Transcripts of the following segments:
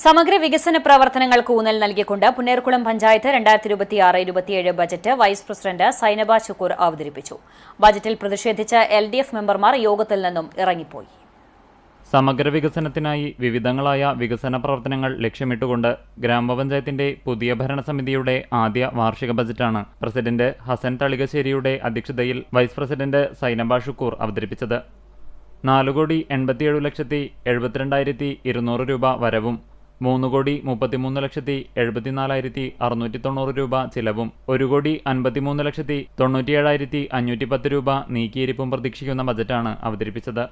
സമഗ്ര വികസന പ്രവർത്തനങ്ങൾക്ക് ഊന്നൽ നൽകിക്കൊണ്ട് Punnerkulam panchayat 2026-27 budget vice president Sainaba Shukoor അവതരിപ്പിച്ചു. ബജറ്റിൽ പ്രതിഷേധിച്ച് LDF മെമ്പർമാർ യോഗത്തിൽ നിന്നും ഇറങ്ങിപ്പോയി. സമഗ്ര വികസനത്തിനായി വിവിധങ്ങളായ വികസന പ്രവർത്തനങ്ങൾ ലക്ഷ്യമിട്ടുകൊണ്ട് ഗ്രാമപഞ്ചായത്തിന്റെ പുതിയ ഭരണസമിതിയുടെ ആദ്യ വാർഷിക ബജറ്റാണ് പ്രസിഡന്റ് ഹസൻ തളികശ്ശേരിയുടെ അധ്യക്ഷതയിൽ വൈസ് പ്രസിഡന്റ് സൈനബ ശുക്കൂർ അവതരിപ്പിച്ചത്. 4,87,72,200 രൂപ വരവും 3,33,74,690 രൂപ ചിലവും 1,53,97,510 രൂപ നീക്കിയിരിപ്പും പ്രതീക്ഷിക്കുന്ന ബജറ്റാണ് അവതരിപ്പിച്ചത്.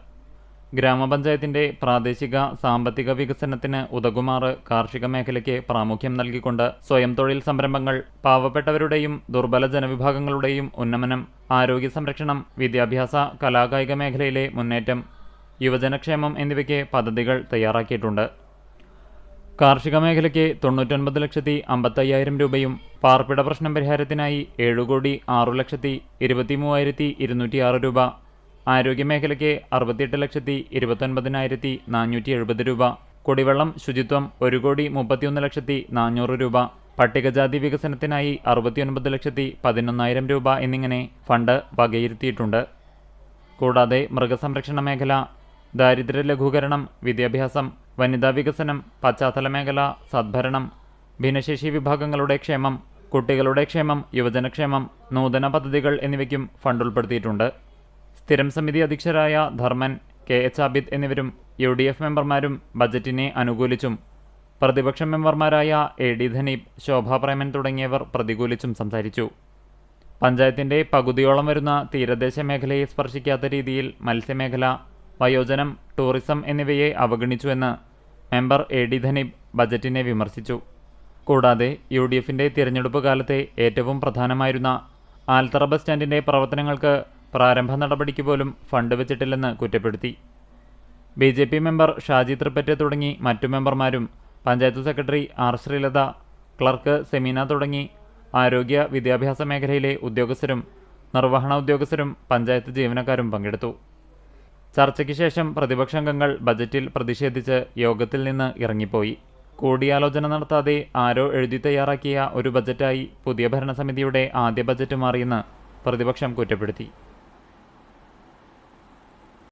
ഗ്രാമപഞ്ചായത്തിന്റെ പ്രാദേശിക സാമ്പത്തിക വികസനത്തിന് ഉതകുമാറ് കാർഷിക മേഖലയ്ക്ക് പ്രാമുഖ്യം നൽകിക്കൊണ്ട് സ്വയം തൊഴിൽ സംരംഭങ്ങൾ, പാവപ്പെട്ടവരുടെയും ദുർബല ജനവിഭാഗങ്ങളുടെയും ഉന്നമനം, ആരോഗ്യ സംരക്ഷണം, വിദ്യാഭ്യാസ കലാകായിക മേഖലയിലെ മുന്നേറ്റം, യുവജനക്ഷേമം എന്നിവയ്ക്ക് പദ്ധതികൾ തയ്യാറാക്കിയിട്ടുണ്ട്. കാർഷിക മേഖലയ്ക്ക് 99,55,000 രൂപയും പാർപ്പിട പ്രശ്നം പരിഹാരത്തിനായി 7,06,23,206 രൂപ, ആരോഗ്യമേഖലയ്ക്ക് 68,29,470 രൂപ, കുടിവെള്ളം ശുചിത്വം 1,31,400 രൂപ, പട്ടികജാതി വികസനത്തിനായി 69,11,000 രൂപ എന്നിങ്ങനെ ഫണ്ട് വകയിരുത്തിയിട്ടുണ്ട്. കൂടാതെ മൃഗസംരക്ഷണ മേഖല, ദാരിദ്ര്യ ലഘൂകരണം, വിദ്യാഭ്യാസം, വനിതാ വികസനം, പശ്ചാത്തല മേഖല, സദ്ഭരണം, ഭിന്നശേഷി വിഭാഗങ്ങളുടെ ക്ഷേമം, കുട്ടികളുടെ ക്ഷേമം, യുവജനക്ഷേമം, നൂതന പദ്ധതികൾ എന്നിവയ്ക്കും ഫണ്ട് ഉൾപ്പെടുത്തിയിട്ടുണ്ട്. സ്ഥിരം സമിതി അധ്യക്ഷരായ ധർമ്മൻ, KH ആബിദ് എന്നിവരും UDF മെമ്പർമാരും ബജറ്റിനെ അനുകൂലിച്ചും പ്രതിപക്ഷ മെമ്പർമാരായ AD ധനീപ്, ശോഭാ പ്രേമൻ തുടങ്ങിയവർ പ്രതികൂലിച്ചും സംസാരിച്ചു. പഞ്ചായത്തിന്റെ പകുതിയോളം വരുന്ന തീരദേശ മേഖലയെ സ്പർശിക്കാത്ത രീതിയിൽ മത്സ്യമേഖല, വയോജനം, ടൂറിസം എന്നിവയെ അവഗണിച്ചുവെന്ന് മെമ്പർ AD ധനീപ് ബജറ്റിനെ വിമർശിച്ചു. കൂടാതെ UDFന്റെ തിരഞ്ഞെടുപ്പ് കാലത്തെ ഏറ്റവും പ്രധാനമായിരുന്ന ആൽത്തറ ബസ് സ്റ്റാൻഡിന്റെ പ്രവർത്തനങ്ങൾക്ക് പ്രാരംഭ നടപടിക്ക് പോലും ഫണ്ട് വെച്ചിട്ടില്ലെന്ന് കുറ്റപ്പെടുത്തി. BJP മെമ്പർ ഷാജി തൃപ്പറ്റ് തുടങ്ങി മറ്റു മെമ്പർമാരും, panchayat secretary R Sreelatha, clerk Semeena തുടങ്ങി ആരോഗ്യ വിദ്യാഭ്യാസ മേഖലയിലെ ഉദ്യോഗസ്ഥരും നിർവഹണ ഉദ്യോഗസ്ഥരും പഞ്ചായത്ത് ജീവനക്കാരും പങ്കെടുത്തു. ചർച്ചയ്ക്ക് ശേഷം പ്രതിപക്ഷാംഗങ്ങൾ ബജറ്റിൽ പ്രതിഷേധിച്ച് യോഗത്തിൽ നിന്ന് ഇറങ്ങിപ്പോയി. കൂടിയാലോചന നടത്താതെ ആരോ എഴുതി തയ്യാറാക്കിയ ഒരു ബജറ്റായി പുതിയ ഭരണസമിതിയുടെ ആദ്യ ബജറ്റ് മാറിയെന്ന് പ്രതിപക്ഷം കുറ്റപ്പെടുത്തി.